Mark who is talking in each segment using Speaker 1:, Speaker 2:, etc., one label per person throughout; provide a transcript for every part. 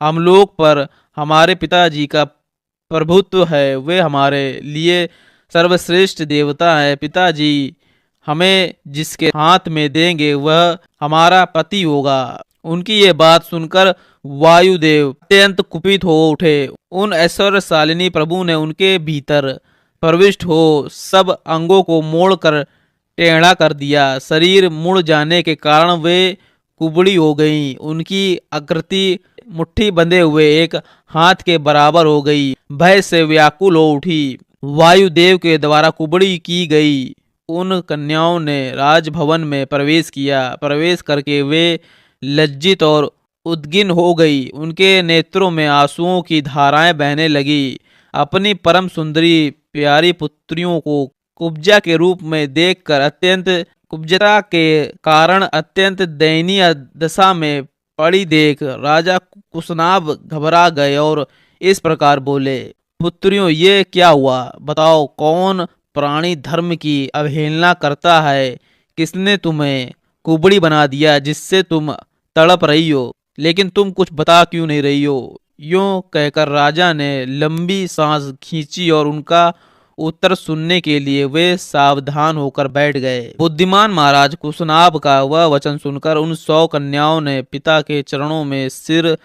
Speaker 1: हम लोग पर हमारे पिताजी का प्रभुत्व है, वे हमारे लिए सर्वश्रेष्ठ देवता है। पिताजी हमें जिसके हाथ में देंगे वह हमारा पति होगा। उनकी ये बात सुनकर वायुदेव अत्यंत कुपित हो उठे। उन ऐश्वर्यशालिनी प्रभु ने उनके भीतर प्रविष्ट हो सब अंगों को मोड़कर टेढ़ा कर दिया। शरीर मुड़ जाने के कारण वे कुबड़ी हो गईं। उनकी आकृति मुट्ठी बंधे हुए एक हाथ के बराबर हो गई। भय से व्याकुल हो उठी। वायुदेव के द्वारा कुबड़ी की गई उन कन्याओं ने राजभवन में प्रवेश किया। प्रवेश करके वे लज्जित और उद्गिन हो गई। उनके नेत्रों में आंसुओं की धाराएं बहने लगी। अपनी परम सुंदरी प्यारी पुत्रियों को कुब्जा के रूप में देखकर अत्यंत कुब्जता के कारण अत्यंत दयनीय दशा में पड़ी देख राजा कुशनाभ घबरा गए और इस प्रकार बोले, पुत्रियों ये क्या हुआ? बताओ, कौन प्राणी धर्म की अवहेलना करता है? किसने तुम्हें कुबड़ी बना दिया जिससे तुम तड़प रही हो? लेकिन तुम कुछ बता क्यों नहीं रही हो? यूं कहकर राजा ने लंबी सांस खींची और उनका उत्तर सुनने के लिए वे सावधान होकर बैठ गए। बुद्धिमान महाराज कुशनाभ का वह वचन सुनकर उन 100 कन्याओं ने पिता के चरणों में सिर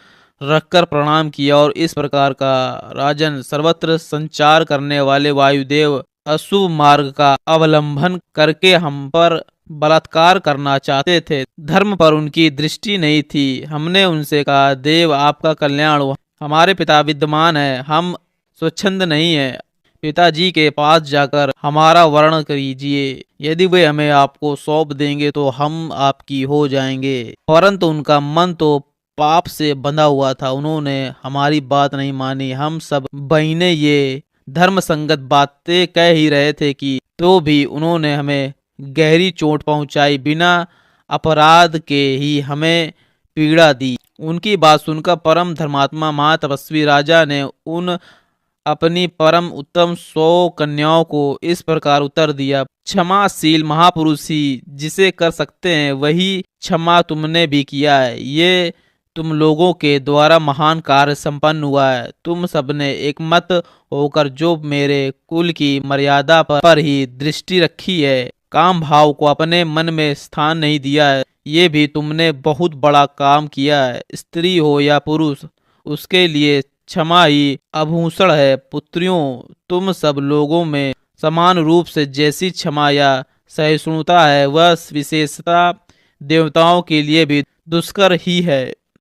Speaker 1: रखकर प्रणाम किया और इस प्रकार का, राजन, सर्वत्र संचार करने वाले वायुदेव अशुभ मार्ग का अवलंबन करके हम पर बलात्कार करना चाहते थे। धर्म पर उनकी दृष्टि नहीं थी। हमने उनसे कहा, देव आपका कल्याण हो, हमारे पिता विद्यमान है, हम स्वच्छंद नहीं है। पिताजी के पास जाकर हमारा वर्ण कीजिए। यदि वे हमें आपको सौंप देंगे तो हम आपकी हो जाएंगे। परंतु उनका मन तो पाप से बंधा हुआ था। उन्होंने हमारी बात नहीं मानी। हम सब बहने ये धर्म संगत बातें कह ही रहे थे कि तो भी उन्होंने हमें गहरी चोट पहुंचाई। बिना अपराध के ही हमें पीड़ा दी। उनकी बात सुनकर परम धर्मात्मा महातपस्वी राजा ने उन अपनी परम उत्तम 100 कन्याओं को इस प्रकार उत्तर दिया, क्षमाशील महापुरुष ही जिसे कर सकते हैं वही क्षमा तुमने भी किया है। ये तुम लोगों के द्वारा महान कार्य संपन्न हुआ है। तुम सबने एक मत होकर जो मेरे कुल की मर्यादा पर ही दृष्टि रखी है, काम भाव को अपने मन में स्थान नहीं दिया है, ये भी तुमने बहुत बड़ा काम किया है। स्त्री हो या पुरुष, उसके लिए क्षमा ही आभूषण है। पुत्रियों, तुम सब लोगों में समान रूप से जैसी क्षमा या सहिष्णुता है, वह विशेषता देवताओं के लिए भी दुष्कर ही है।